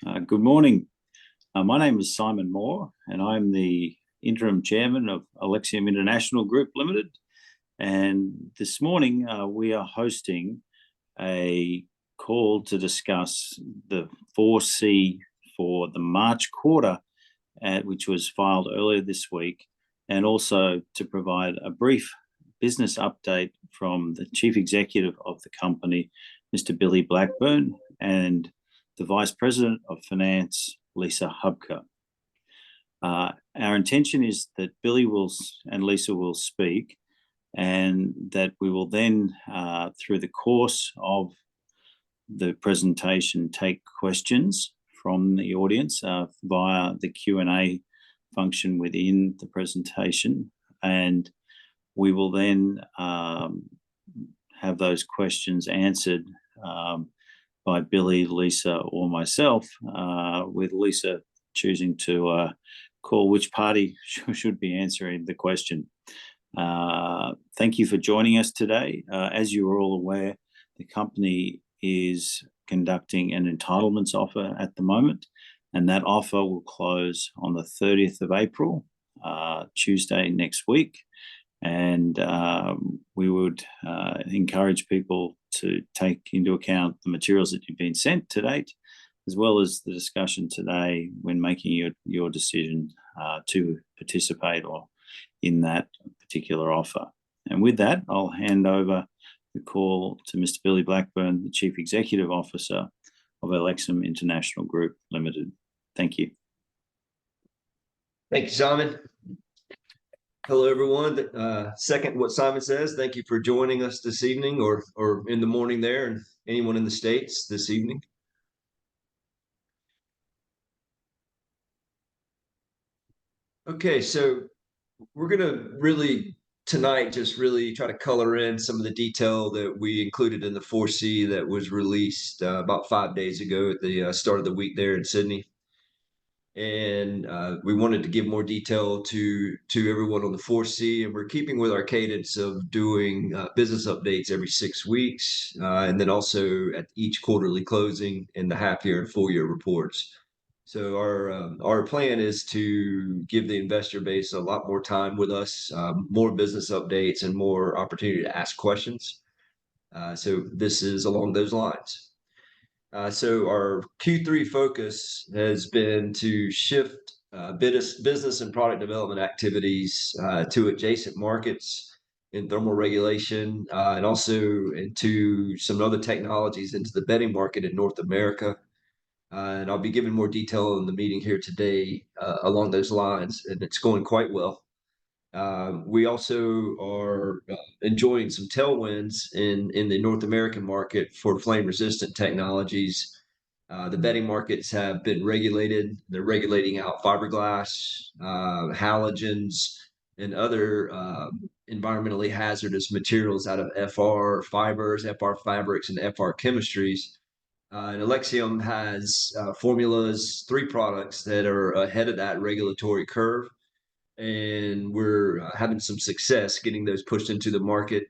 Good morning. My name is Simon Moore, and I'm the interim chairman of Alexium International Group Limited. And this morning, we are hosting a call to discuss the 4C for the March quarter, which was filed earlier this week, and also to provide a brief business update from the chief executive of the company, Mr. Billy Blackburn, and the Vice President of Finance, Lisa Hubka. Our intention is that Billy and Lisa will speak, and that we will then, through the course of the presentation, take questions from the audience via the Q&A function within the presentation, and we will then have those questions answered by Billy, Lisa, or myself, with Lisa choosing to call which party should be answering the question. Thank you for joining us today. As you are all aware, the company is conducting an entitlements offer at the moment, and that offer will close on the 30th of April, Tuesday next week. And we would encourage people to take into account the materials that you've been sent to date, as well as the discussion today when making your decision to participate or in that particular offer. And with that, I'll hand over the call to Mr. Billy Blackburn, the Chief Executive Officer of Alexium International Group Limited. Thank you. Thank you, Simon. Hello, everyone. Second what Simon says, thank you for joining us this evening or in the morning there, and anyone in the States this evening. Okay, so we're going to really tonight just really try to color in some of the detail that we included in the 4C that was released about 5 days ago at the start of the week there in Sydney. And we wanted to give more detail to everyone on the 4C, and we're keeping with our cadence of doing business updates every 6 weeks, and then also at each quarterly closing in the half-year and full-year reports. So our plan is to give the investor base a lot more time with us, more business updates, and more opportunity to ask questions. So this is along those lines. So our Q3 focus has been to shift business and product development activities to adjacent markets in thermal regulation, and also into some other technologies into the bedding market in North America. And I'll be giving more detail in the meeting here today along those lines, and it's going quite well. We also are enjoying some tailwinds in the North American market for flame-resistant technologies. The bedding markets have been regulated. They're regulating out fiberglass, halogens, and other environmentally hazardous materials out of FR fibers, FR fabrics, and FR chemistries. And Alexium has formulas, 3 products that are ahead of that regulatory curve. And we're having some success getting those pushed into the market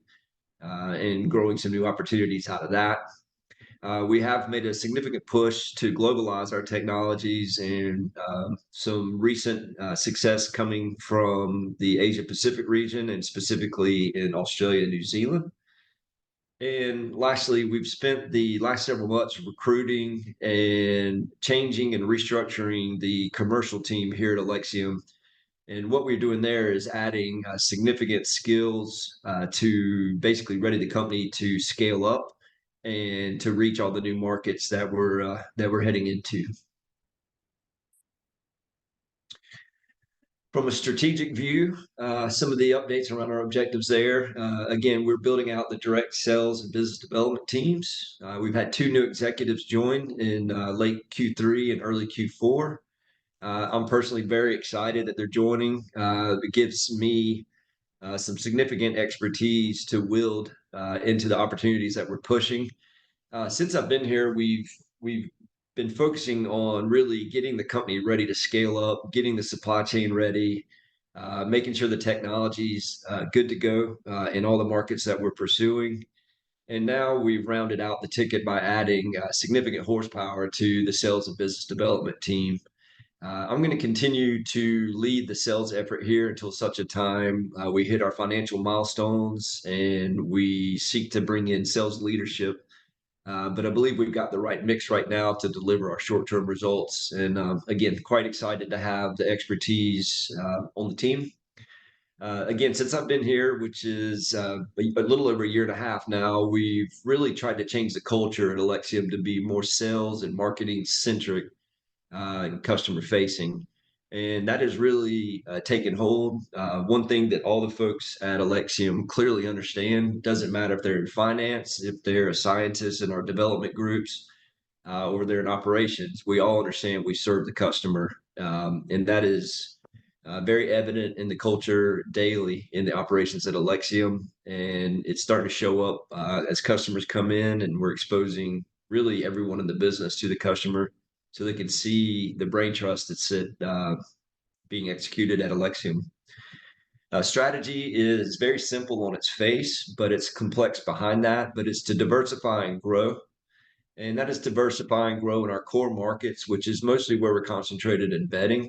and growing some new opportunities out of that. We have made a significant push to globalize our technologies, and some recent success coming from the Asia Pacific region, and specifically in Australia and New Zealand. And lastly, we've spent the last several months recruiting and changing and restructuring the commercial team here at Alexium. And what we're doing there is adding significant skills to basically ready the company to scale up and to reach all the new markets that we're heading into. From a strategic view, some of the updates around our objectives there. Again, we're building out the direct sales and business development teams. We've had 2 new executives join in late Q3 and early Q4. I'm personally very excited that they're joining. It gives me some significant expertise to wield into the opportunities that we're pushing. Since I've been here, we've been focusing on really getting the company ready to scale up, getting the supply chain ready, making sure the technology's good to go in all the markets that we're pursuing. And now we've rounded out the ticket by adding significant horsepower to the sales and business development team. I'm going to continue to lead the sales effort here until such a time we hit our financial milestones and we seek to bring in sales leadership. But I believe we've got the right mix right now to deliver our short-term results. And again, quite excited to have the expertise on the team. Again, since I've been here, which is a little over a year and a half now, we've really tried to change the culture at Alexium to be more sales and marketing centric and customer facing. And that has really taken hold. One thing that all the folks at Alexium clearly understand, doesn't matter if they're in finance, if they're a scientist in our development groups, or they're in operations, we all understand we serve the customer. And that is very evident in the culture daily in the operations at Alexium. And it's starting to show up as customers come in, and we're exposing really everyone in the business to the customer so they can see the brain trust that's being executed at Alexium. Strategy is very simple on its face, but it's complex behind that. But it's to diversify and grow. And that is diversify and grow in our core markets, which is mostly where we're concentrated in bedding.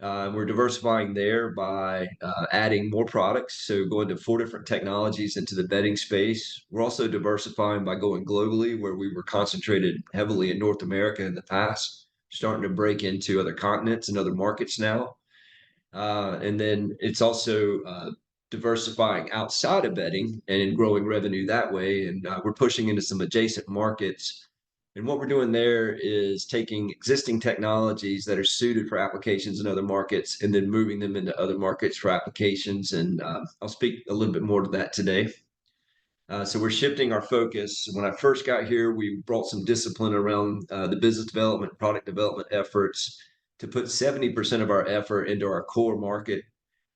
We're diversifying there by adding more products, so going to 4 different technologies into the bedding space. We're also diversifying by going globally, where we were concentrated heavily in North America in the past, starting to break into other continents and other markets now. And then it's also diversifying outside of bedding and growing revenue that way. And we're pushing into some adjacent markets. And what we're doing there is taking existing technologies that are suited for applications in other markets and then moving them into other markets for applications. And I'll speak a little bit more to that today. So we're shifting our focus. When I first got here, we brought some discipline around the business development, product development efforts to put 70% of our effort into our core market,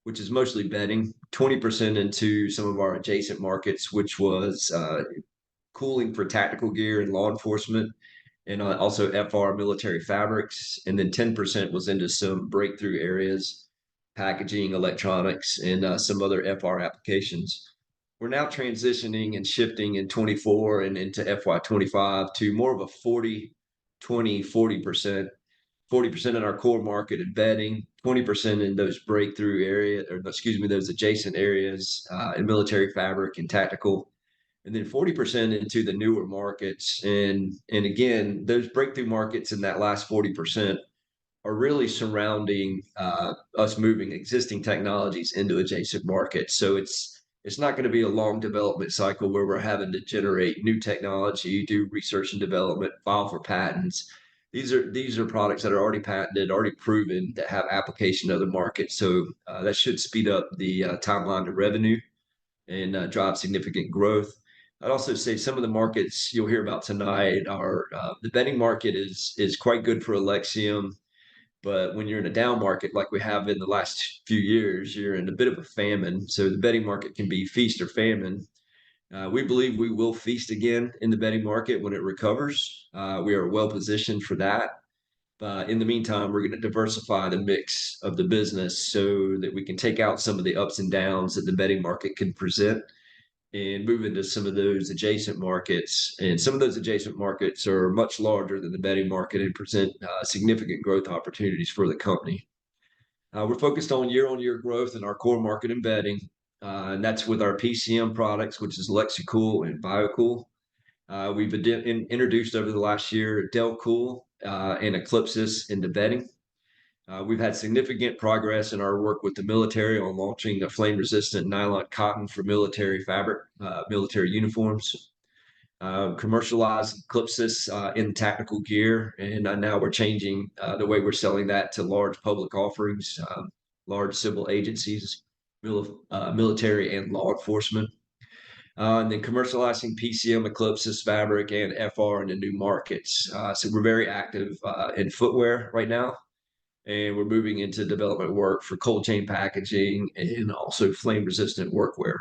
which is mostly bedding, 20% into some of our adjacent markets, which was cooling for tactical gear and law enforcement, and also FR military fabrics. And then 10% was into some breakthrough areas, packaging, electronics, and some other FR applications. We're now transitioning and shifting in 24 and into FY25 to more of a 40, 20, 40%. 40% in our core market and bedding, 20% in those breakthrough areas, or excuse me, those adjacent areas in military fabric and tactical, and then 40% into the newer markets. And again, those breakthrough markets in that last 40% are really surrounding us moving existing technologies into adjacent markets. So it's not going to be a long development cycle where we're having to generate new technology, do research and development, file for patents. These are products that are already patented, already proven, that have application in other markets. So that should speed up the timeline to revenue and drive significant growth. I'd also say some of the markets you'll hear about tonight are the bedding market is quite good for Alexium, but when you're in a down market like we have in the last few years, you're in a bit of a famine. So the bedding market can be feast or famine. We believe we will feast again in the bedding market when it recovers. We are well positioned for that. But in the meantime, we're going to diversify the mix of the business so that we can take out some of the ups and downs that the bedding market can present and move into some of those adjacent markets. And some of those adjacent markets are much larger than the bedding market and present significant growth opportunities for the company. We're focused on year-on-year growth in our core market and bedding, and that's with our PCM products, which is Lexicool and BioCool. We've introduced over the last year Delcool and Eclipsis into bedding. We've had significant progress in our work with the military on launching the flame-resistant nylon cotton for military fabric, military uniforms. Commercialized Eclipsis in tactical gear, and now we're changing the way we're selling that to large public offerings, large civil agencies, military and law enforcement. And then commercializing PCM, Eclipsis fabric, and FR into new markets. So we're very active in footwear right now, and we're moving into development work for cold chain packaging and also flame-resistant workwear.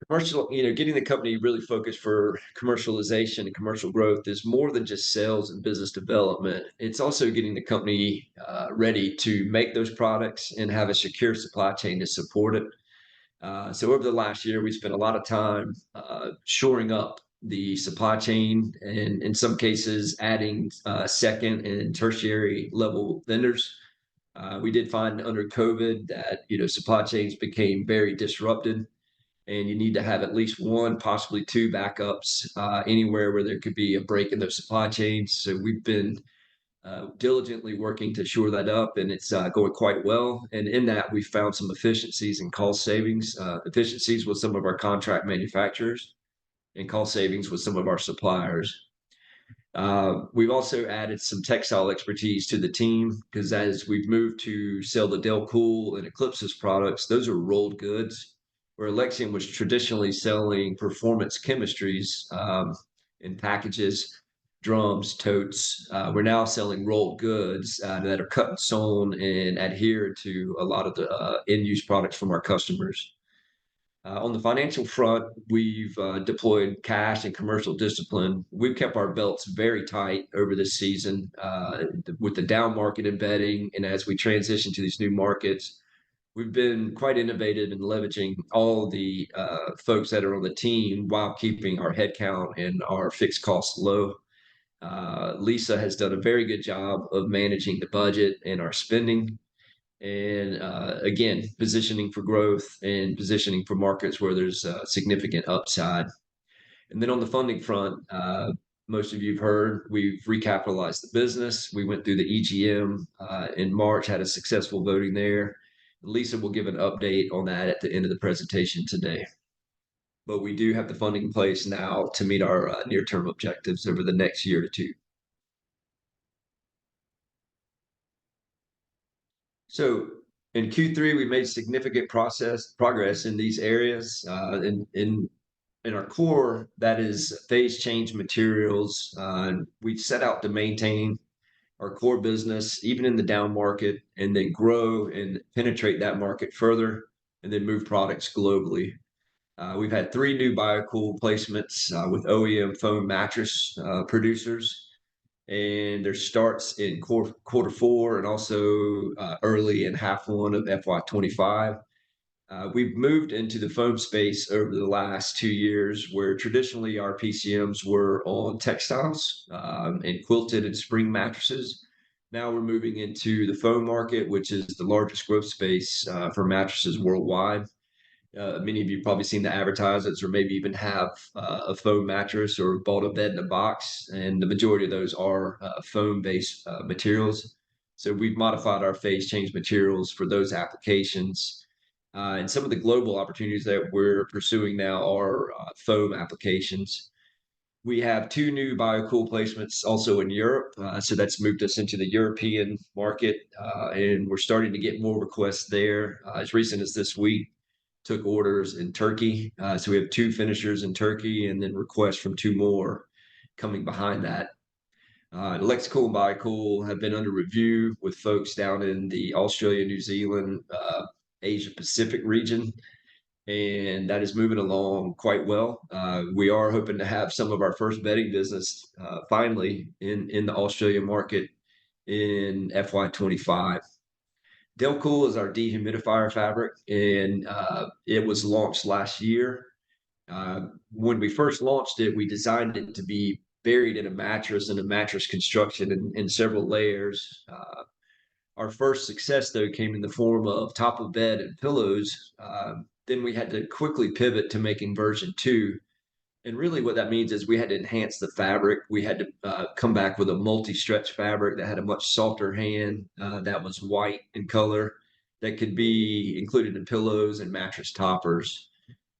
Getting the company really focused for commercialization and commercial growth is more than just sales and business development. It's also getting the company ready to make those products and have a secure supply chain to support it. So over the last year, we spent a lot of time shoring up the supply chain and in some cases adding second and tertiary level vendors. We did find under COVID that supply chains became very disrupted, and you need to have at least one, possibly two backups anywhere where there could be a break in those supply chains. So we've been diligently working to shore that up, and it's going quite well. And in that, we found some efficiencies and cost savings, efficiencies with some of our contract manufacturers, and cost savings with some of our suppliers. We've also added some textile expertise to the team because as we've moved to sell the Delcool and Eclipsis products, those are rolled goods, where Alexium was traditionally selling performance chemistries in packages, drums, totes. We're now selling rolled goods that are cut and sewn and adhere to a lot of the end use products from our customers. On the financial front, we've deployed cash and commercial discipline. We've kept our belts very tight over this season with the down market embedding. And as we transition to these new markets, we've been quite innovative in leveraging all the folks that are on the team while keeping our headcount and our fixed costs low. Lisa has done a very good job of managing the budget and our spending and again, positioning for growth and positioning for markets where there's significant upside. And then on the funding front, most of you have heard we've recapitalized the business. We went through the EGM in March, had a successful voting there. Lisa will give an update on that at the end of the presentation today. But we do have the funding in place now to meet our near-term objectives over the next year to two. So in Q3, we made significant progress in these areas. In our core, that is phase change materials. We set out to maintain our core business, even in the down market, and then grow and penetrate that market further, and then move products globally. We've had 3 new BioCool placements with OEM foam mattress producers, and there starts in quarter four and also early in half one of FY25. We've moved into the foam space over the last 2 years, where traditionally our PCMs were on textiles and quilted and spring mattresses. Now we're moving into the foam market, which is the largest growth space for mattresses worldwide. Many of you probably seen the advertisements or maybe even have a foam mattress or bought a bed in a box, and the majority of those are foam-based materials. So we've modified our phase change materials for those applications. And some of the global opportunities that we're pursuing now are foam applications. We have 2 new BioCool placements also in Europe. So that's moved us into the European market, and we're starting to get more requests there. As recent as this week, took orders in Turkey. So we have 2 finishers in Turkey and then requests from 2 more coming behind that. Lexicool and BioCool have been under review with folks down in the Australia, New Zealand, Asia Pacific region, and that is moving along quite well. We are hoping to have some of our first bedding business finally in the Australian market in FY25. Delcool is our dehumidifier fabric, and it was launched last year. When we first launched it, we designed it to be buried in a mattress and a mattress construction in several layers. Our first success, though, came in the form of top of bed and pillows. Then we had to quickly pivot to making version 2. And really what that means is we had to enhance the fabric. We had to come back with a multi-stretch fabric that had a much softer hand, that was white in color, that could be included in pillows and mattress toppers.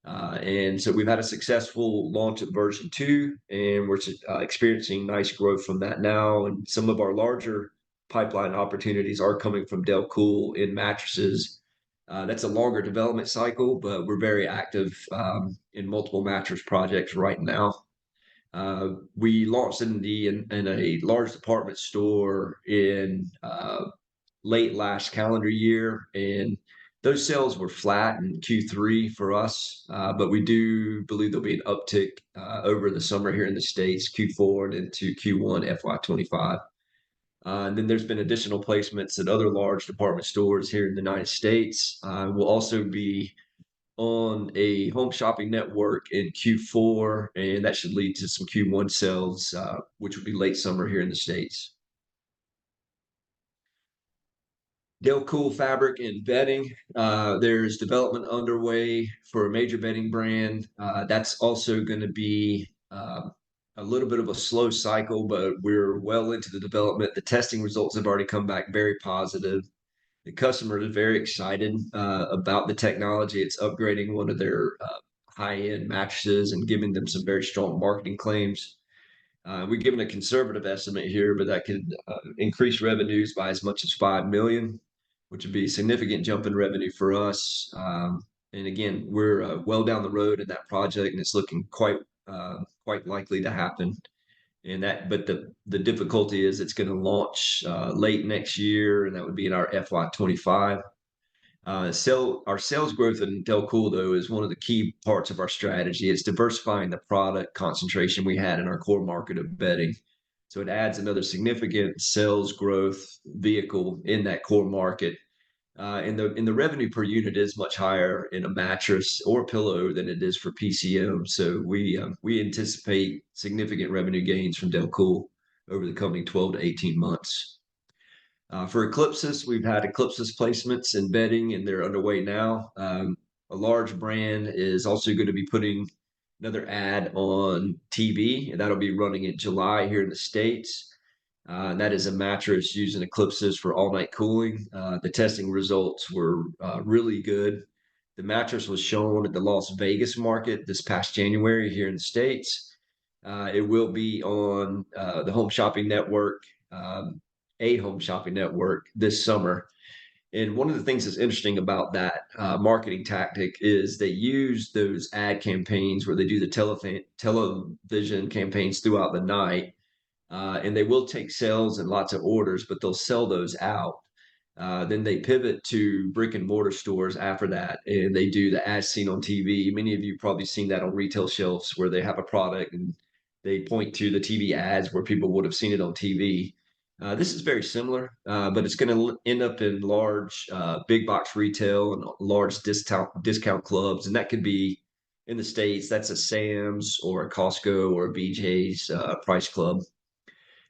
And so we've had a successful launch of version 2, and we're experiencing nice growth from that now. And some of our larger pipeline opportunities are coming from Delcool in mattresses. That's a longer development cycle, but we're very active in multiple mattress projects right now. We launched in a large department store in late last calendar year, and those sales were flat in Q3 for us, but we do believe there'll be an uptick over the summer here in the States, Q4 and into Q1 FY25. And then there's been additional placements at other large department stores here in the United States. We'll also be on a home shopping network in Q4, and that should lead to some Q1 sales, which would be late summer here in the States. Delcool fabric and bedding. There's development underway for a major bedding brand. That's also going to be a little bit of a slow cycle, but we're well into the development. The testing results have already come back very positive. The customer is very excited about the technology. It's upgrading one of their high-end mattresses and giving them some very strong marketing claims. We've given a conservative estimate here, but that could increase revenues by as much as 5 million, which would be a significant jump in revenue for us. And again, we're well down the road in that project, and it's looking quite likely to happen. And that, but the difficulty is it's going to launch late next year, and that would be in our FY25. Our sales growth in Delcool, though, is one of the key parts of our strategy. It's diversifying the product concentration we had in our core market of bedding. So it adds another significant sales growth vehicle in that core market. And the revenue per unit is much higher in a mattress or pillow than it is for PCM. So we anticipate significant revenue gains from Delcool over the coming 12 to 18 months. For Eclipsis, we've had Eclipsis placements in bedding, and they're underway now. A large brand is also going to be putting another ad on TV, and that'll be running in July here in the States. And that is a mattress using Eclipsis for all-night cooling. The testing results were really good. The mattress was shown at the Las Vegas market this past January here in the States. It will be on the Home Shopping Network, a home shopping network this summer. And one of the things that's interesting about that marketing tactic is they use those ad campaigns where they do the television campaigns throughout the night. And they will take sales and lots of orders, but they'll sell those out. Then they pivot to brick and mortar stores after that, and they do the as seen on TV. Many of you probably seen that on retail shelves where they have a product and they point to the TV ads where people would have seen it on TV. This is very similar, but it's going to end up in large big box retail and large discount clubs, and that could be in the States. That's a Sam's or a Costco or a BJ's Price Club,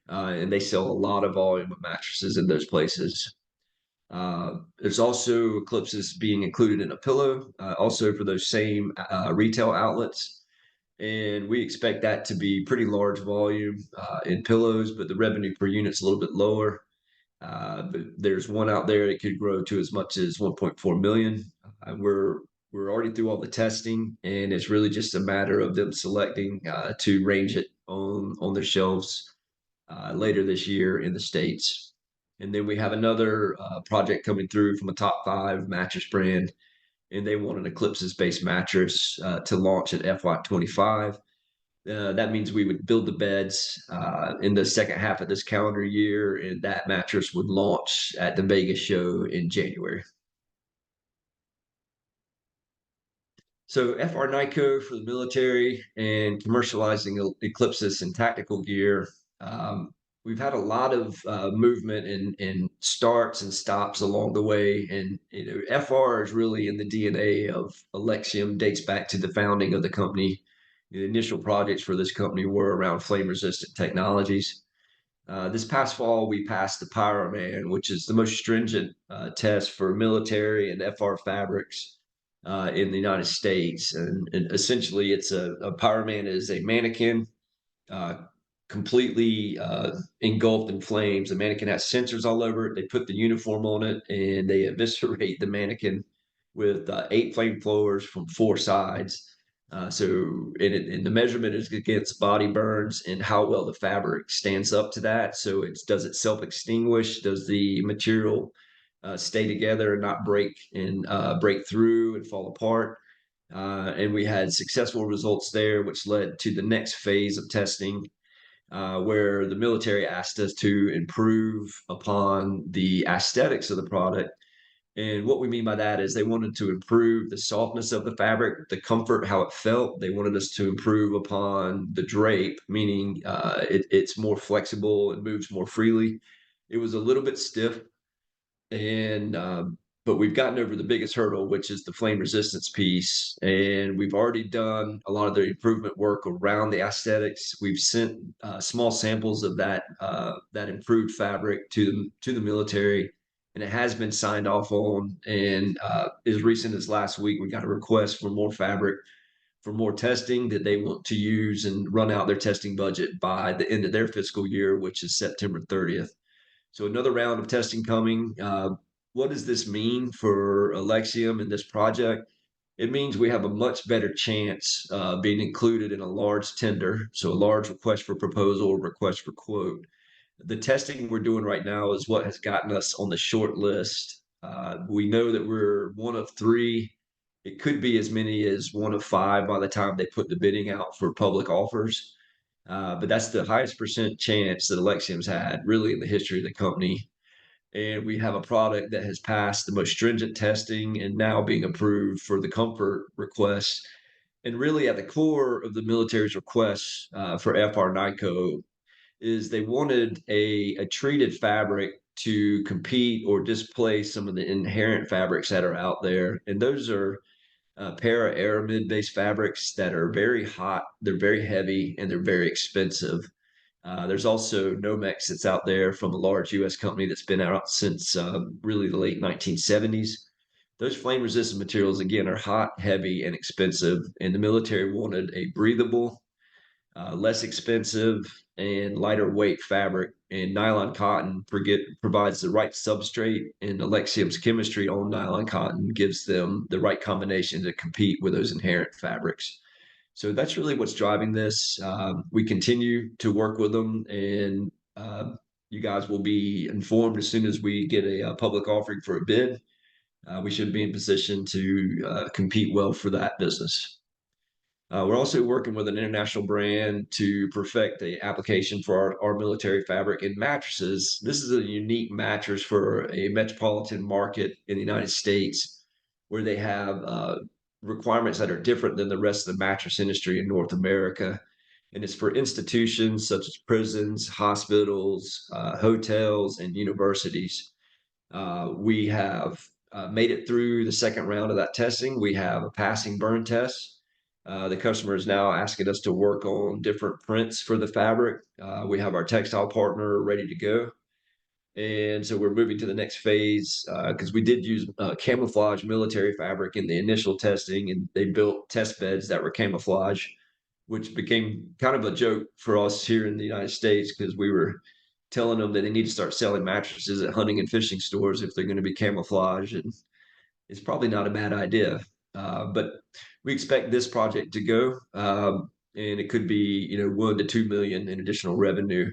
and they sell a lot of volume of mattresses in those places. There's also Eclipses being included in a pillow, also for those same retail outlets. And we expect that to be pretty large volume in pillows, but the revenue per unit's a little bit lower. But there's one out there that could grow to as much as 1.4 million. We're already through all the testing, and it's really just a matter of them selecting to range it on their shelves later this year in the States. And then we have another project coming through from a top 5 mattress brand, and they want an Eclipsis-based mattress to launch at FY25. That means we would build the beds in the second half of this calendar year, and that mattress would launch at the Vegas show in January. So FR Nyco for the military and commercializing Eclipsis and tactical gear. We've had a lot of movement in starts and stops along the way. And FR is really in the DNA of Alexium, dates back to the founding of the company. The initial projects for this company were around flame-resistant technologies. This past fall, we passed the Pyroman, which is the most stringent test for military and FR fabrics in the United States. And essentially, it's a Pyroman is a mannequin completely engulfed in flames. The mannequin has sensors all over it. They put the uniform on it, and they eviscerate the mannequin with 8 flamethrowers from 4 sides. And the measurement is against body burns and how well the fabric stands up to that. So does it self-extinguish? Does the material stay together and not break through and fall apart? And we had successful results there, which led to the next phase of testing, where the military asked us to improve upon the aesthetics of the product. And what we mean by that is they wanted to improve the softness of the fabric, the comfort, how it felt. They wanted us to improve upon the drape, meaning it's more flexible and moves more freely. It was a little bit stiff, and but we've gotten over the biggest hurdle, which is the flame resistance piece. And we've already done a lot of the improvement work around the aesthetics. We've sent small samples of that improved fabric to the military, and it has been signed off on. And as recent as last week, we got a request for more fabric for more testing that they want to use and run out their testing budget by the end of their fiscal year, which is September 30th. So another round of testing coming. What does this mean for Alexium and this project? It means we have a much better chance being included in a large tender, so a large request for proposal or request for quote. The testing we're doing right now is what has gotten us on the short list. We know that we're one of three. It could be as many as one of five by the time they put the bidding out for public offers. But that's the highest percent chance that Alexium's had really in the history of the company. And we have a product that has passed the most stringent testing and now being approved for the comfort requests. And really, at the core of the military's requests for FR NICO is they wanted a treated fabric to compete or displace some of the inherent fabrics that are out there. And those are para aramid based fabrics that are very hot, they're very heavy, and they're very expensive. There's also Nomex that's out there from a large US company that's been out since really the late 1970s. Those flame resistant materials, again, are hot, heavy, and expensive. And the military wanted a breathable, less expensive, and lighter weight fabric. And nylon cotton provides the right substrate, and Alexium's chemistry on nylon cotton gives them the right combination to compete with those inherent fabrics. So that's really what's driving this. We continue to work with them, and you guys will be informed as soon as we get a public offering for a bid. We should be in position to compete well for that business. We're also working with an international brand to perfect the application for our military fabric in mattresses. This is a unique mattress for a metropolitan market in the United States where they have requirements that are different than the rest of the mattress industry in North America. And it's for institutions such as prisons, hospitals, hotels, and universities. We have made it through the second round of that testing. We have a passing burn test. The customer is now asking us to work on different prints for the fabric. We have our textile partner ready to go. And so we're moving to the next phase because we did use camouflage military fabric in the initial testing, and they built test beds that were camouflage, which became kind of a joke for us here in the United States because we were telling them that they need to start selling mattresses at hunting and fishing stores if they're going to be camouflage. And it's probably not a bad idea. But we expect this project to go, and it could be 1 to 2 million in additional revenue.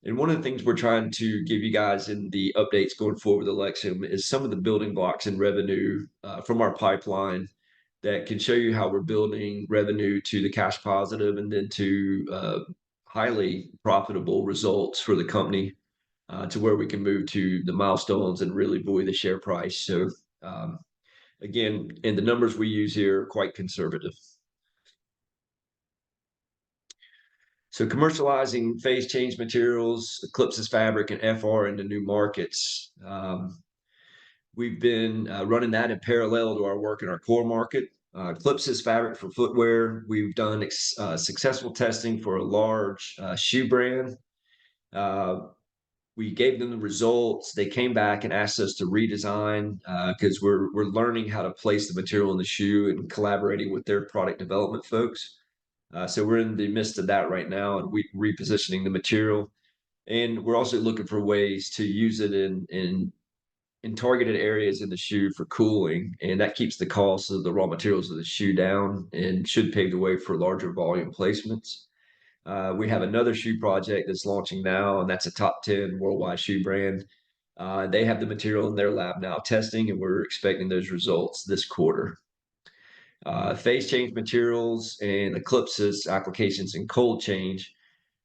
And one of the things we're trying to give you guys in the updates going forward with Alexium is some of the building blocks in revenue from our pipeline that can show you how we're building revenue to the cash positive and then to highly profitable results for the company to where we can move to the milestones and really buoy the share price. So again, and the numbers we use here are quite conservative. So commercializing phase change materials, Eclipse's fabric, and FR into new markets. We've been running that in parallel to our work in our core market. Eclipse's fabric for footwear. We've done successful testing for a large shoe brand. We gave them the results. They came back and asked us to redesign because we're learning how to place the material in the shoe and collaborating with their product development folks. So we're in the midst of that right now and repositioning the material. And we're also looking for ways to use it in targeted areas in the shoe for cooling. And that keeps the cost of the raw materials of the shoe down and should pave the way for larger volume placements. We have another shoe project that's launching now, and that's a top 10 worldwide shoe brand. They have the material in their lab now testing, and we're expecting those results this quarter. Phase change materials and Eclipse's applications in cold change.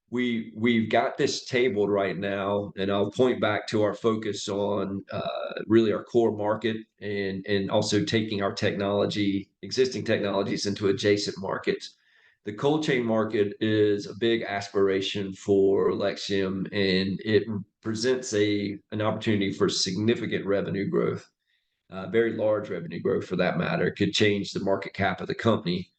We've got this tabled right now, and I'll point back to our focus on really our core market and also taking our existing technologies into adjacent markets. The cold chain market is a big aspiration for Alexium, and it presents an opportunity for significant revenue growth. very large revenue growth for that matter. It could change the market cap of the company.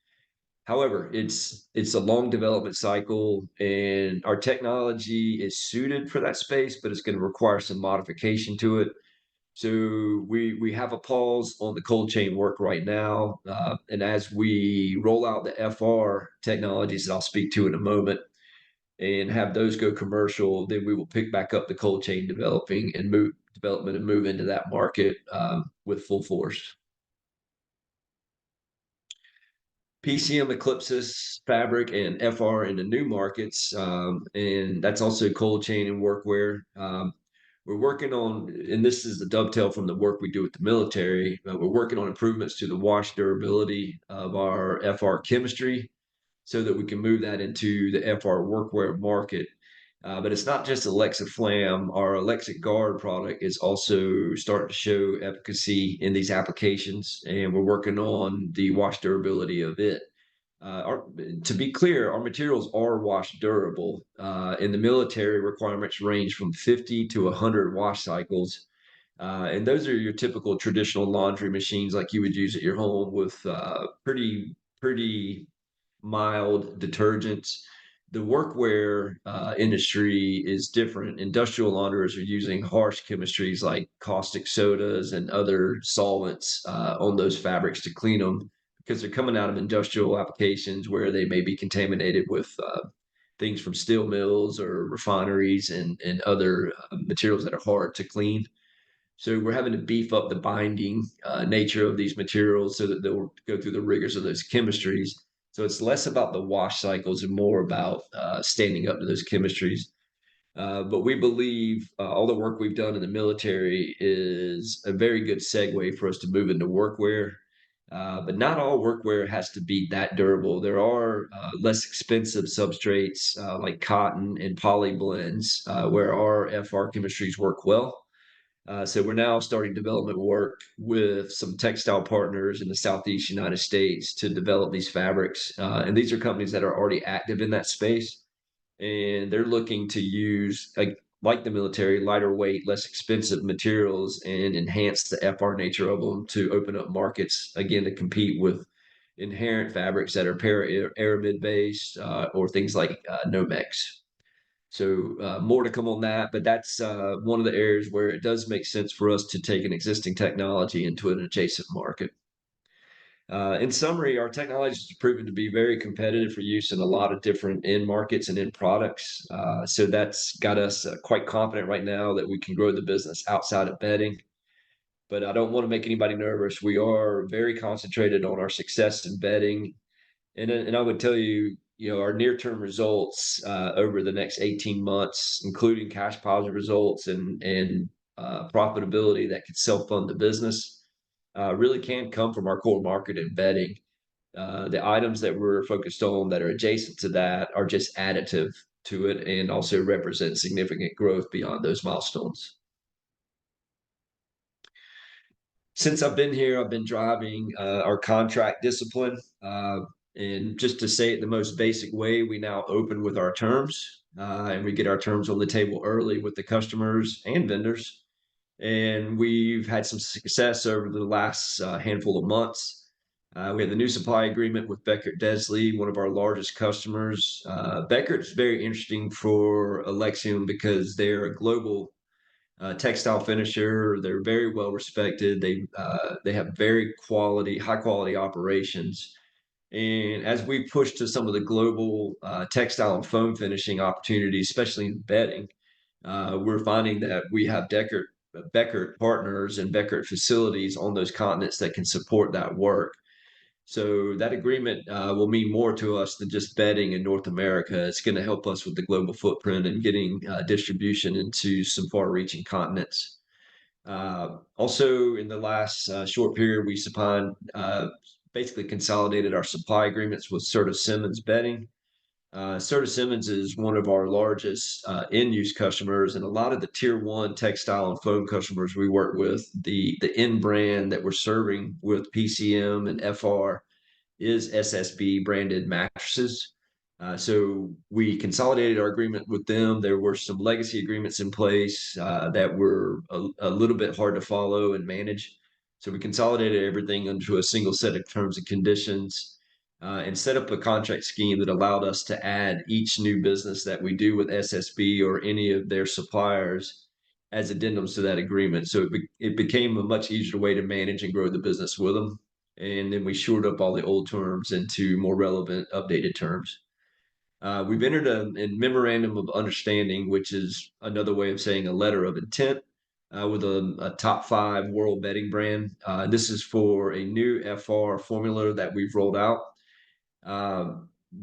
However, it's a long development cycle, and our technology is suited for that space, but it's going to require some modification to it. So we have a pause on the cold chain work right now, and as we roll out the FR technologies that I'll speak to in a moment, and have those go commercial, then we will pick back up the cold chain development and move into that market with full force. PCM eclipses fabric and FR into new markets, and that's also cold chain and workwear. We're working on, and this is the dovetail from the work we do with the military. We're working on improvements to the wash durability of our FR chemistry so that we can move that into the FR workwear market. But it's not just Alexa Flam. Our Alexa Guard product is also starting to show efficacy in these applications, and we're working on the wash durability of it. To be clear, our materials are wash durable. In the military, requirements range from 50 to 100 wash cycles. And those are your typical traditional laundry machines like you would use at your home with pretty mild detergents. The workwear industry is different. Industrial launderers are using harsh chemistries like caustic sodas and other solvents on those fabrics to clean them because they're coming out of industrial applications where they may be contaminated with things from steel mills or refineries and other materials that are hard to clean. So we're having to beef up the binding nature of these materials so that they'll go through the rigors of those chemistries. So it's less about the wash cycles and more about standing up to those chemistries. But we believe all the work we've done in the military is a very good segue for us to move into workwear. But not all workwear has to be that durable. There are less expensive substrates like cotton and poly blends where our FR chemistries work well. So we're now starting development work with some textile partners in the Southeast United States to develop these fabrics. And these are companies that are already active in that space. And they're looking to use, like the military, lighter weight, less expensive materials and enhance the FR nature of them to open up markets, again, to compete with inherent fabrics that are para-aramid based or things like Nomex. So more to come on that, but that's one of the areas where it does make sense for us to take an existing technology into an adjacent market. In summary, our technology has proven to be very competitive for use in a lot of different end markets and end products. So that's got us quite confident right now that we can grow the business outside of bedding. But I don't want to make anybody nervous. We are very concentrated on our success in bedding. And I would tell you, our near-term results over the next 18 months, including cash positive results and profitability that could self-fund the business, really can come from our core market and bedding. The items that we're focused on that are adjacent to that are just additive to it and also represent significant growth beyond those milestones. Since I've been here, I've been driving our contract discipline. And just to say it the most basic way, we now open with our terms and we get our terms on the table early with the customers and vendors. And we've had some success over the last handful of months. We have the new supply agreement with Beckert Desley, one of our largest customers. Beckert is very interesting for Alexium because they're a global textile finisher. They're very well respected. They have high quality operations. And as we push to some of the global textile and foam finishing opportunities, especially in bedding, we're finding that we have Beckert partners and Beckert facilities on those continents that can support that work. So that agreement will mean more to us than just bedding in North America. It's going to help us with the global footprint and getting distribution into some far-reaching continents. Also, in the last short period, we basically consolidated our supply agreements with Serta Simmons Bedding. Serta Simmons is one of our largest end-use customers, and a lot of the tier one textile and foam customers we work with, the end brand that we're serving with PCM and FR is SSB branded mattresses. So we consolidated our agreement with them. There were some legacy agreements in place that were a little bit hard to follow and manage. So we consolidated everything into a single set of terms and conditions and set up a contract scheme that allowed us to add each new business that we do with SSB or any of their suppliers as addendums to that agreement. So it became a much easier way to manage and grow the business with them. And then we shored up all the old terms into more relevant, updated terms. We've entered a memorandum of understanding, which is another way of saying a letter of intent with a top 5 world betting brand. This is for a new FR formula that we've rolled out.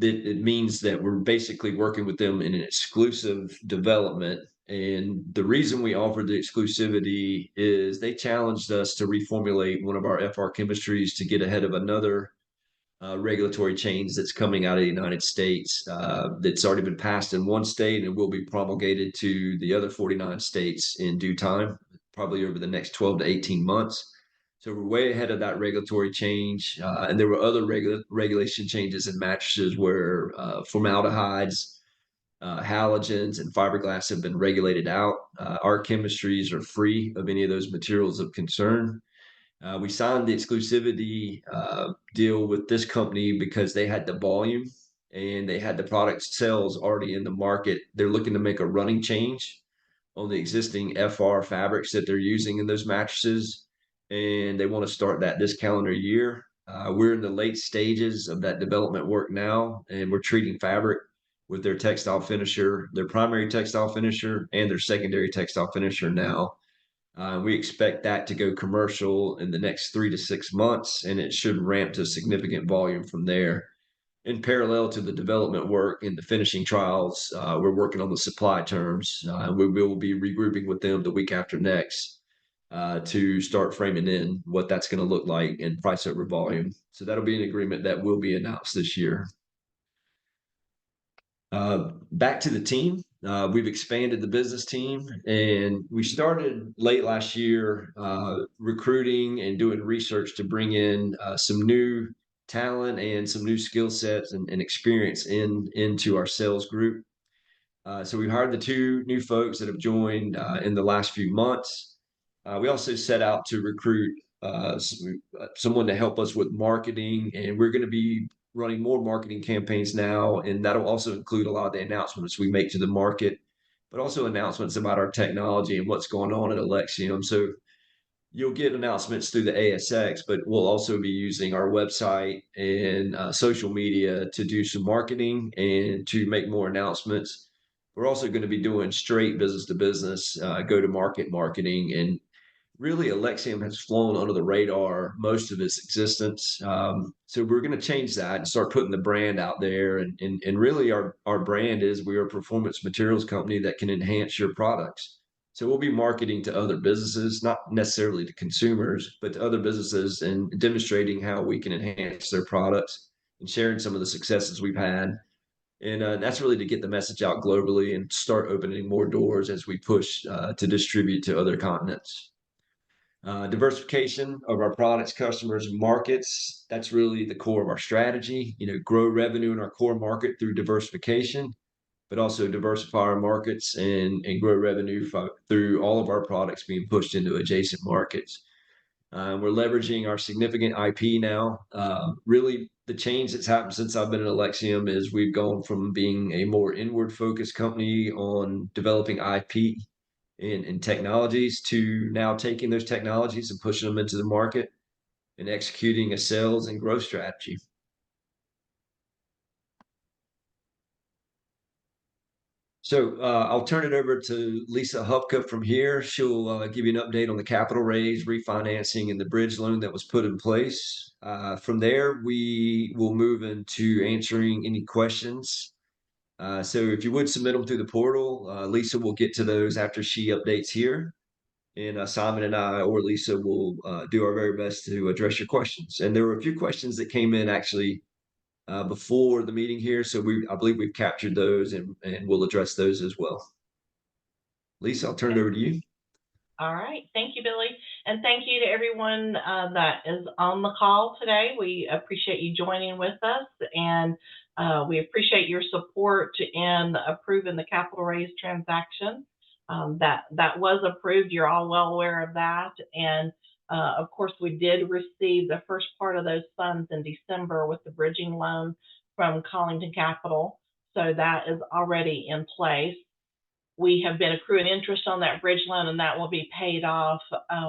It means that we're basically working with them in an exclusive development. And the reason we offered the exclusivity is they challenged us to reformulate one of our FR chemistries to get ahead of another regulatory change that's coming out of the United States that's already been passed in one state and will be promulgated to the other 49 states in due time, probably over the next 12 to 18 months. So we're way ahead of that regulatory change. And there were other regulation changes in mattresses where formaldehydes, halogens, and fiberglass have been regulated out. Our chemistries are free of any of those materials of concern. We signed the exclusivity deal with this company because they had the volume and they had the product sales already in the market. They're looking to make a running change on the existing FR fabrics that they're using in those mattresses, and they want to start that this calendar year. We're in the late stages of that development work now, and we're treating fabric with their textile finisher, their primary textile finisher, and their secondary textile finisher now. We expect that to go commercial in the next 3 to 6 months, and it should ramp to significant volume from there. In parallel to the development work and the finishing trials, we're working on the supply terms. We will be regrouping with them the week after next to start framing in what that's going to look like in price over volume. So that'll be an agreement that will be announced this year. Back to the team. We've expanded the business team, and we started late last year recruiting and doing research to bring in some new talent and some new skill sets and experience into our sales group. So we hired the 2 new folks that have joined in the last few months. We also set out to recruit someone to help us with marketing, and we're going to be running more marketing campaigns now, and that'll also include a lot of the announcements we make to the market, but also announcements about our technology and what's going on at Alexium. So you'll get announcements through the ASX, but we'll also be using our website and social media to do some marketing and to make more announcements. We're also going to be doing straight business to business, go to market marketing, and really Alexium has flown under the radar most of its existence. So we're going to change that and start putting the brand out there. And really our brand is we are a performance materials company that can enhance your products. So we'll be marketing to other businesses, not necessarily to consumers, but to other businesses and demonstrating how we can enhance their products and sharing some of the successes we've had. And that's really to get the message out globally and start opening more doors as we push to distribute to other continents. Diversification of our products, customers, and markets. That's really the core of our strategy. Grow revenue in our core market through diversification, but also diversify our markets and grow revenue through all of our products being pushed into adjacent markets. We're leveraging our significant IP now. Really, the change that's happened since I've been at Alexium is we've gone from being a more inward-focused company on developing IP and technologies to now taking those technologies and pushing them into the market and executing a sales and growth strategy. So I'll turn it over to Lisa Hupka from here. She'll give you an update on the capital raise, refinancing, and the bridge loan that was put in place. From there, we will move into answering any questions. So if you would submit them through the portal, Lisa will get to those after she updates here. And Simon and I or Lisa will do our very best to address your questions. And there were a few questions that came in actually before the meeting here. So I believe we've captured those and we'll address those as well. Lisa, I'll turn it over to you. All right. Thank you, Billy. And thank you to everyone that is on the call today. We appreciate you joining with us, and we appreciate your support in approving the capital raise transaction. That was approved. You're all well aware of that. And Of course, we did receive the first part of those funds in December with the bridging loan from Collington Capital. So that is already in place. We have been accruing interest on that bridge loan, and that will be paid off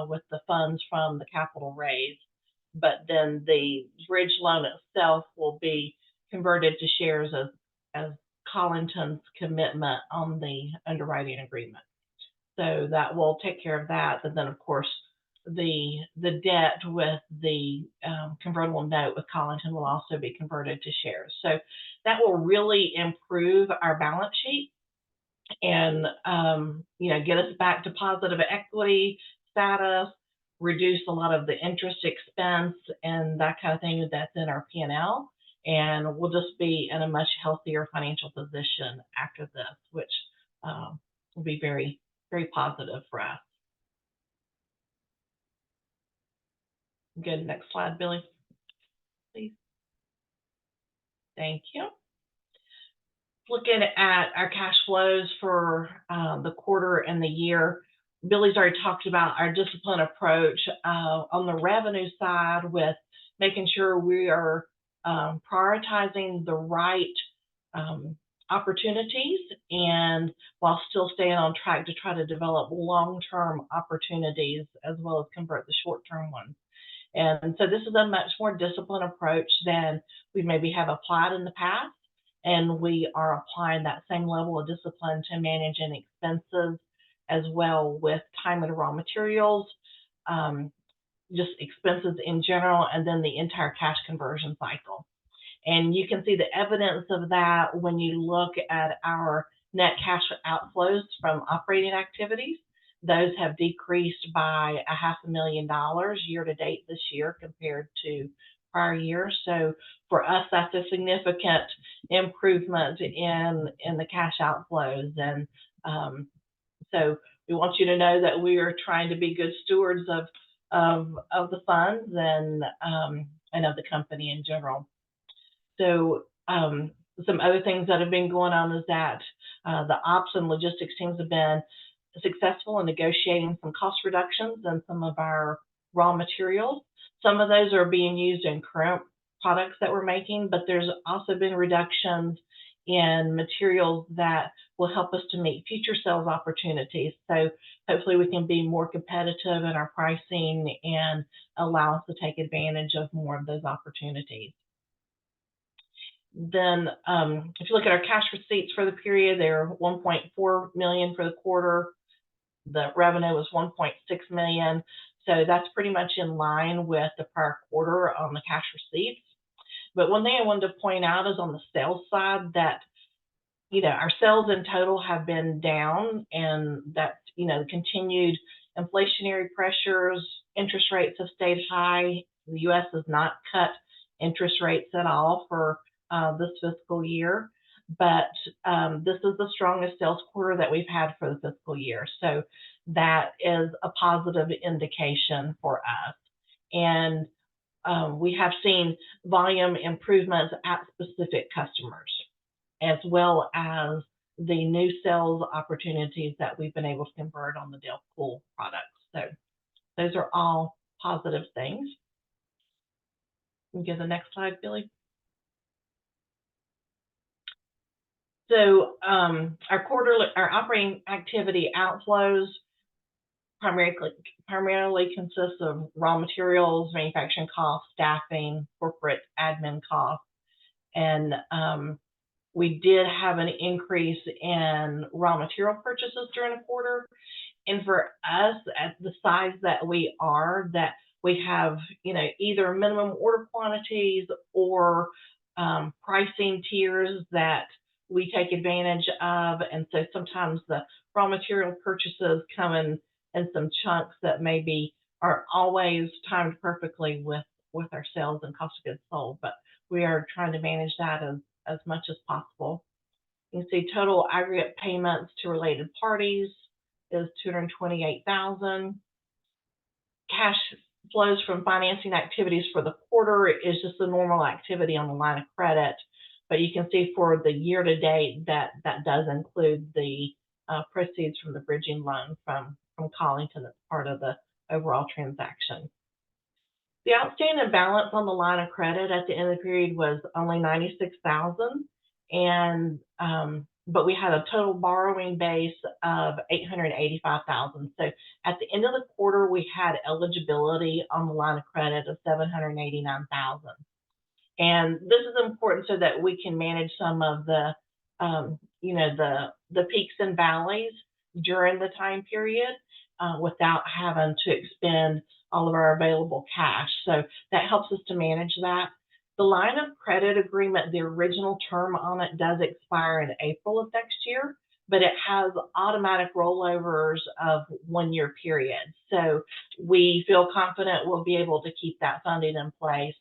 with the funds from the capital raise. But then the bridge loan itself will be converted to shares as Collington's commitment on the underwriting agreement. So that will take care of that. And then, of course, the debt with the convertible note with Collington will also be converted to shares. So that will really improve our balance sheet and get us back to positive equity status, reduce a lot of the interest expense and that kind of thing that's in our P&L, and we'll just be in a much healthier financial position after this, which will be very, very positive for us. Good. Next slide, Billy, please. Thank you. Looking at our cash flows for the quarter and the year, Billy's already talked about our disciplined approach on the revenue side with making sure we are prioritizing the right opportunities and while still staying on track to try to develop long-term opportunities as well as convert the short-term ones. And so this is a much more disciplined approach than we maybe have applied in the past. And we are applying that same level of discipline to managing expenses as well with time and raw materials, just expenses in general, and then the entire cash conversion cycle. And you can see the evidence of that when you look at our net cash outflows from operating activities. Those have decreased by $500,000 year to date this year compared to prior years. So for us, that's a significant improvement in the cash outflows. And so we want you to know that we are trying to be good stewards of the funds and of the company in general. So some other things that have been going on is that the ops and logistics teams have been successful in negotiating some cost reductions in some of our raw materials. Some of those are being used in current products that we're making, but there's also been reductions in materials that will help us to meet future sales opportunities. So hopefully we can be more competitive in our pricing and allow us to take advantage of more of those opportunities. Then if you look at our cash receipts for the period, they're $1.4 million for the quarter. The revenue was $1.6 million. So that's pretty much in line with the prior quarter on the cash receipts. But one thing I wanted to point out is on the sales side that, our sales in total have been down, and that, continued inflationary pressures, interest rates have stayed high. The U.S. has not cut interest rates at all for this fiscal year, but this is the strongest sales quarter that we've had for the fiscal year. So that is a positive indication for us. And we have seen volume improvements at specific customers, as well as the new sales opportunities that we've been able to convert on the Dale Pool products. So those are all positive things. Can you give the next slide, Billy? So our operating activity outflows primarily consists of raw materials, manufacturing costs, staffing, corporate admin costs, and we did have an increase in raw material purchases during the quarter. And for us, at the size that we are, that we have, either minimum order quantities or pricing tiers that we take advantage of. And so sometimes the raw material purchases come in some chunks that maybe aren't always timed perfectly with our sales and cost of goods sold, but we are trying to manage that as much as possible. You can see total aggregate payments to related parties is $228,000. Cash flows from financing activities for the quarter is just the normal activity on the line of credit, but you can see for the year to date that does include the proceeds from the bridging loan from Collington. That's part of the overall transaction. The outstanding balance on the line of credit at the end of the period was only $96,000, and but we had a total borrowing base of $885,000. So at the end of the quarter, we had eligibility on the line of credit of $789,000. And this is important so that we can manage some of the, the peaks and valleys during the time period without having to expend all of our available cash. So that helps us to manage that. The line of credit agreement, the original term on it does expire in April of next year, but it has automatic rollovers of 1 year period. So we feel confident we'll be able to keep that funding in place,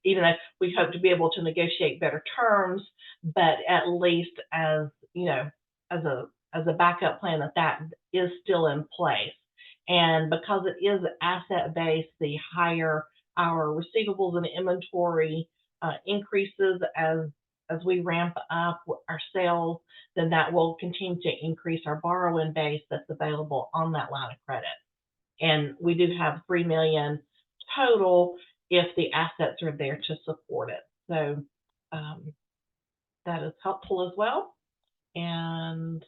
even if we hope to be able to negotiate better terms, but at least as a backup plan that is still in place. And because it is asset-based, the higher our receivables and inventory increases as we ramp up our sales, then that will continue to increase our borrowing base that's available on that line of credit. And we do have $3 million total if the assets are there to support it. So that is helpful as well. And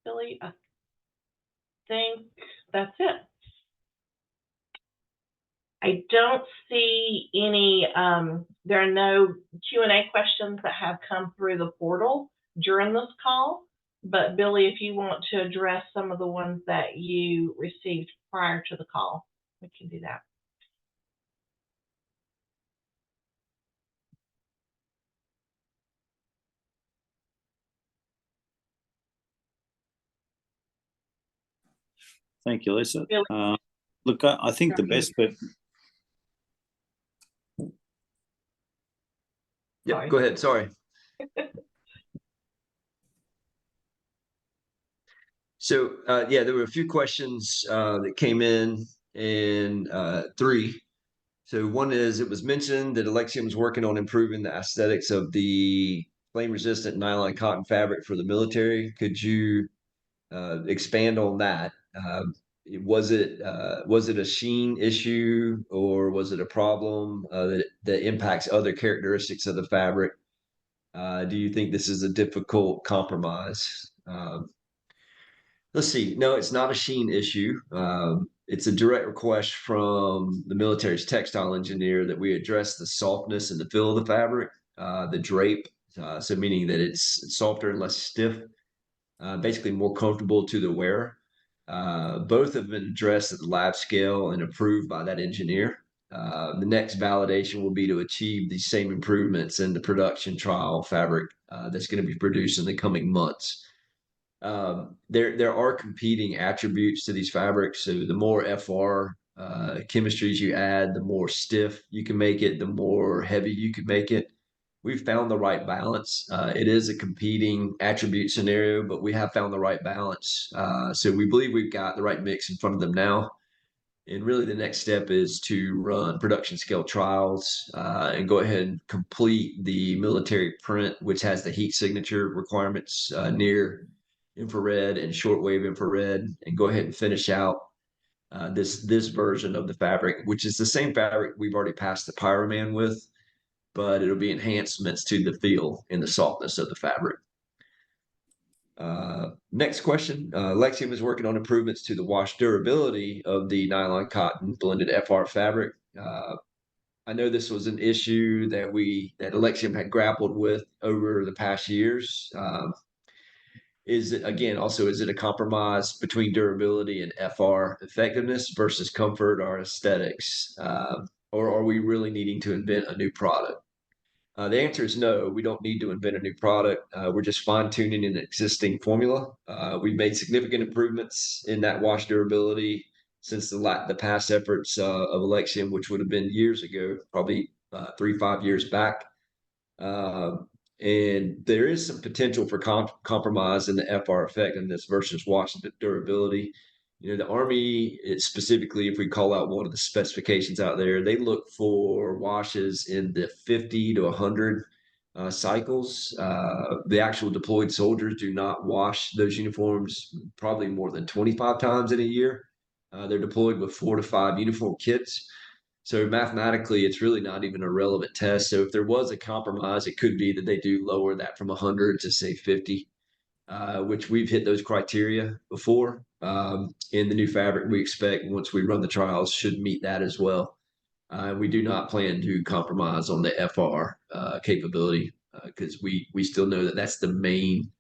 Billy, I think that's it. I don't see any, there are no Q&A questions that have come through the portal during this call, but Billy, if you want to address some of the ones that you received prior to the call, we can do that. Thank you, Lisa. Look, I think the best bet. Yeah, go ahead. Sorry. So, yeah, there were a few questions that came in, and three. So one is, it was mentioned that Alexium is working on improving the aesthetics of the flame-resistant nylon cotton fabric for the military. Could you expand on that? Was it a sheen issue, or was it a problem that impacts other characteristics of the fabric? Do you think this is a difficult compromise? Let's see. No, it's not a sheen issue. It's a direct request from the military's textile engineer that we address the softness and the feel of the fabric, the drape, so meaning that it's softer and less stiff, basically more comfortable to the wearer. Both have been addressed at the lab scale and approved by that engineer. The next validation will be to achieve these same improvements in the production trial fabric that's going to be produced in the coming months. There are competing attributes to these fabrics. So the more FR chemistries you add, the more stiff you can make it, the more heavy you can make it. We've found the right balance. It is a competing attribute scenario, but we have found the right balance. So we believe we've got the right mix in front of them now. And really the next step is to run production scale trials and go ahead and complete the military print, which has the heat signature requirements near infrared and shortwave infrared, and go ahead and finish out this version of the fabric, which is the same fabric we've already passed the Pyroman with, but it'll be enhancements to the feel and the softness of the fabric. Next question. Alexium is working on improvements to the wash durability of the nylon cotton blended FR fabric. I know this was an issue that Alexium had grappled with over the past years. Is it a compromise between durability and FR effectiveness versus comfort or aesthetics? Or are we really needing to invent a new product? The answer is no, we don't need to invent a new product. We're just fine-tuning an existing formula. We've made significant improvements in that wash durability since the past efforts of Alexium, which would have been years ago, probably 3-5 years back. And there is some potential for compromise in the FR effectiveness versus wash durability. The Army, specifically, if we call out one of the specifications out there, they look for washes in the 50 to 100 cycles. The actual deployed soldiers do not wash those uniforms probably more than 25 times in a year. They're deployed with 4 to 5 uniform kits. So mathematically, it's really not even a relevant test. So if there was a compromise, it could be that they do lower that from 100 to say 50, which we've hit those criteria before. In the new fabric, we expect once we run the trials should meet that as well. We do not plan to compromise on the FR capability because we still know that that's the main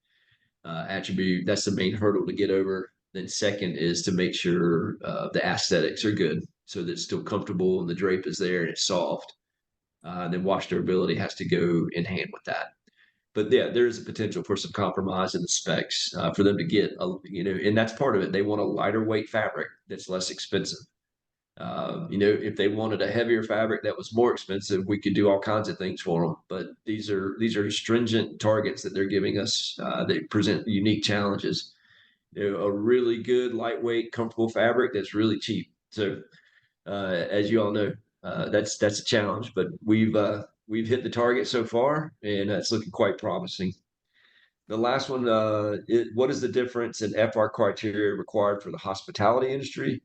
attribute. That's the main hurdle to get over. Then second is to make sure the aesthetics are good, so that it's still comfortable and the drape is there and it's soft. Then wash durability has to go in hand with that. But yeah, there is a potential for some compromise in the specs for them to get and that's part of it. They want a lighter weight fabric that's less expensive. If they wanted a heavier fabric that was more expensive, we could do all kinds of things for them. But these are stringent targets that they're giving us. They present unique challenges. A really good, lightweight, comfortable fabric that's really cheap. So, as you all know, that's a challenge. But we've hit the target so far, and it's looking quite promising. The last one, what is the difference in FR criteria required for the hospitality industry?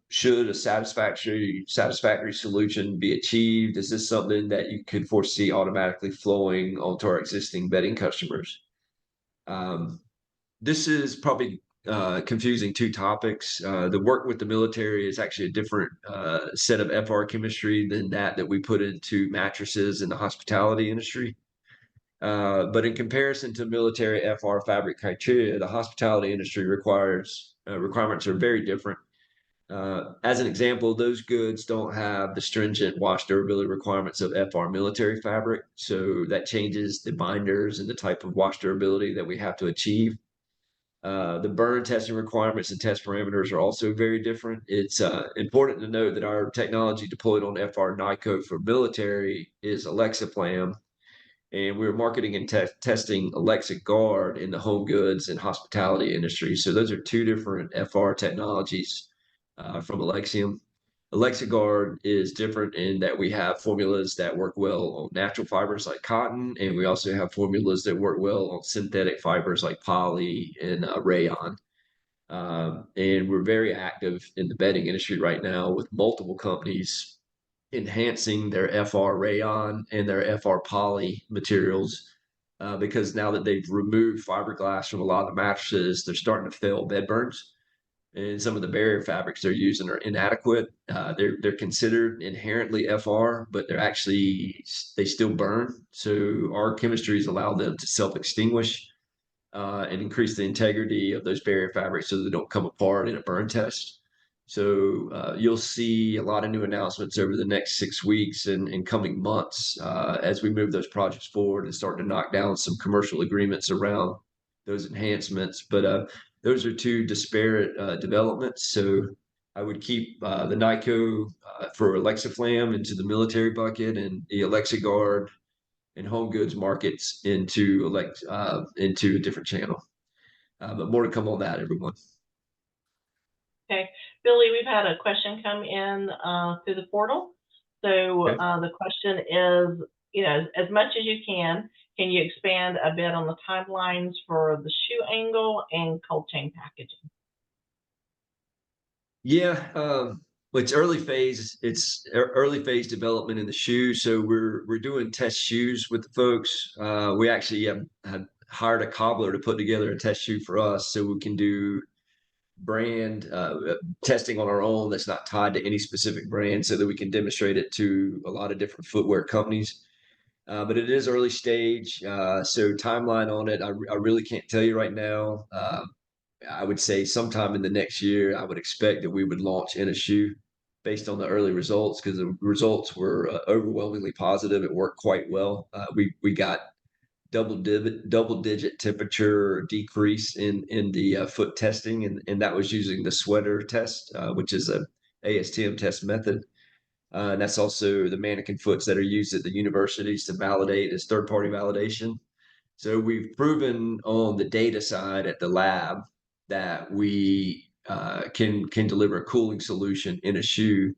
Should a satisfactory solution be achieved? Is this something that you could foresee automatically flowing onto our existing bedding customers? This is probably confusing two topics. The work with the military is actually a different set of FR chemistry than that we put into mattresses in the hospitality industry. But in comparison to military FR fabric criteria, the hospitality industry requirements are very different. As an example, those goods don't have the stringent wash durability requirements of FR military fabric. So that changes the binders and the type of wash durability that we have to achieve. The burn testing requirements and test parameters are also very different. It's important to note that our technology deployed on FR NICO for military is Alexium, and we're marketing and testing Alexa Guard in the home goods and hospitality industry. So those are two different FR technologies from Alexium. Alexa Guard is different in that we have formulas that work well on natural fibers like cotton, and we also have formulas that work well on synthetic fibers like poly and rayon. And we're very active in the bedding industry right now with multiple companies enhancing their FR rayon and their FR poly materials because now that they've removed fiberglass from a lot of the mattresses, they're starting to fail bed burns. And some of the barrier fabrics they're using are inadequate. They're considered inherently FR, but they still burn. So our chemistries allow them to self-extinguish and increase the integrity of those barrier fabrics so they don't come apart in a burn test. So you'll see a lot of new announcements over the next 6 weeks and coming months as we move those projects forward and start to knock down some commercial agreements around those enhancements. But those are two disparate developments. So I would keep the NICO for Alexium into the military bucket and the Alexa Guard and home goods markets into a different channel. But more to come on that, everyone. Okay, Billy, we've had a question come in through the portal. So Okay. the question is, as much as you can you expand a bit on the timelines for the shoe angle and cold chain packaging? Yeah, it's early phase. It's early phase development in the shoe. So we're doing test shoes with the folks. We actually have hired a cobbler to put together a test shoe for us, so we can do brand testing on our own that's not tied to any specific brand, so that we can demonstrate it to a lot of different footwear companies. But it is early stage, so timeline on it, I really can't tell you right now. I would say sometime in the next year, I would expect that we would launch in a shoe based on the early results, because the results were overwhelmingly positive. It worked quite well. We got double digit temperature decrease in the foot testing, and that was using the sweater test, which is a ASTM test method. And that's also the mannequin foots that are used at the universities to validate as third-party validation. So we've proven on the data side at the lab that we can deliver a cooling solution in a shoe.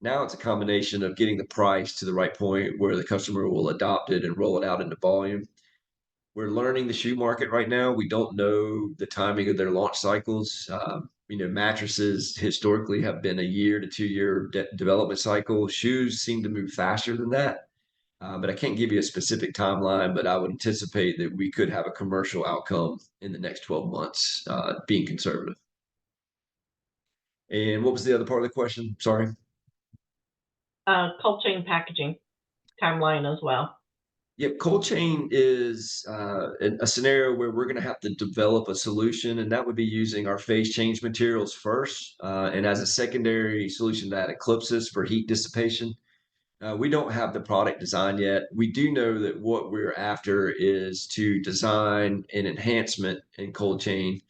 Now it's a combination of getting the price to the right point where the customer will adopt it and roll it out into volume. We're learning the shoe market right now. We don't know the timing of their launch cycles. Mattresses historically have been a 1 to 2 year development cycle. Shoes seem to move faster than that. But I can't give you a specific timeline, but I would anticipate that we could have a commercial outcome in the next 12 months, being conservative. And what was the other part of the question? Sorry. Cold chain packaging timeline as well. Yep, cold chain is a scenario where we're going to have to develop a solution, and that would be using our phase change materials first, and as a secondary solution that eclipses for heat dissipation. We don't have the product design yet. We do know that what we're after is to design an enhancement in cold chain.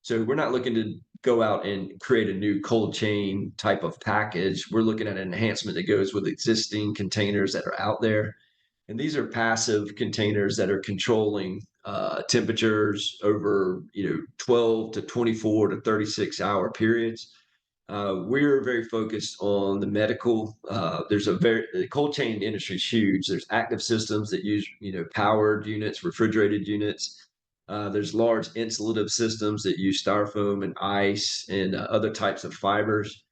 So we're not looking to go out and create a new cold chain type of package. We're looking at an enhancement that goes with existing containers that are out there. And these are passive containers that are controlling temperatures over 12 to 24 to 36-hour periods. We're very focused on the medical. The cold chain industry is huge. There's active systems that use powered units, refrigerated units. There's large insulative systems that use styrofoam and ice and other types of fibers.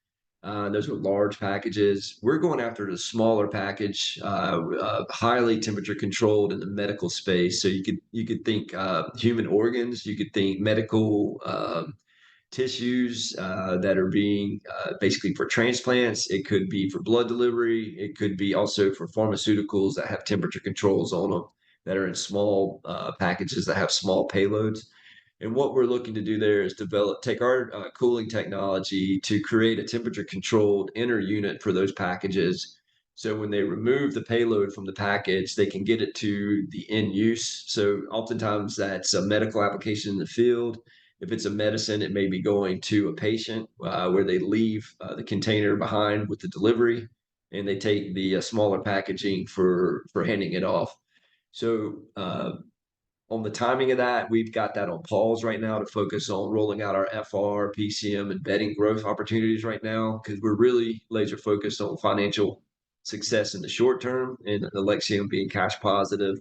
Those are large packages. We're going after the smaller package, highly temperature controlled in the medical space. So you could think human organs, you could think medical tissues that are being basically for transplants. It could be for blood delivery. It could be also for pharmaceuticals that have temperature controls on them that are in small packages that have small payloads. And what we're looking to do there is take our cooling technology to create a temperature controlled inner unit for those packages. So when they remove the payload from the package, they can get it to the end use. So oftentimes that's a medical application in the field. If it's a medicine, it may be going to a patient where they leave the container behind with the delivery, and they take the smaller packaging for handing it off. So on the timing of that, we've got that on pause right now to focus on rolling out our FR, PCM, and bedding growth opportunities right now, because we're really laser focused on financial success in the short term and Alexium being cash positive,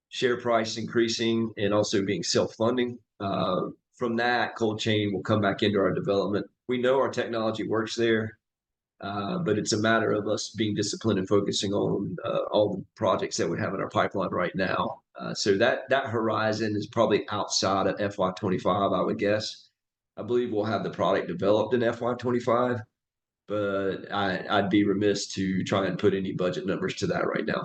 share price increasing, and also being self-funding. From that, cold chain will come back into our development. We know our technology works there. But it's a matter of us being disciplined and focusing on all the projects that we have in our pipeline right now. So that horizon is probably outside of FY25, I would guess. I believe we'll have the product developed in FY25, but I'd be remiss to try and put any budget numbers to that right now.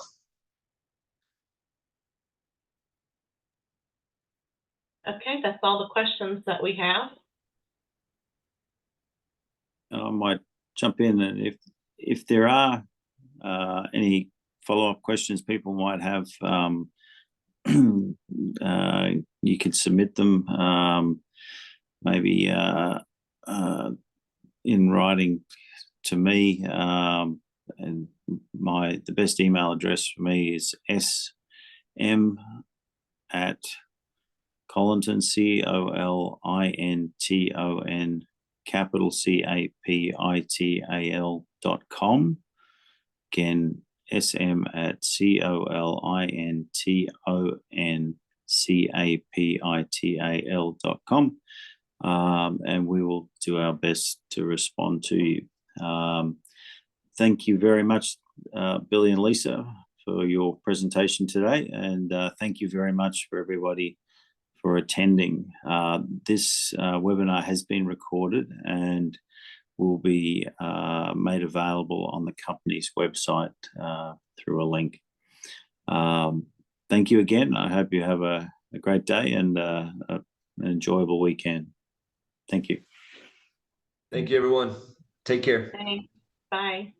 Okay, that's all the questions that we have. I might jump in, and if there are any follow-up questions people might have, you can submit them maybe in writing to me, and the best email address for me is sm@Colinton, COLINTON, capital CAPITAL.com. Again, sm@COLINTONCAPITAL.com. And we will do our best to respond to you. Thank you very much, Billy and Lisa, for your presentation today. And thank you very much for everybody for attending. This webinar has been recorded and will be made available on the company's website through a link. Thank you again. I hope you have a great day and an enjoyable weekend. Thank you. Thank you, everyone. Take care. Thanks. Bye.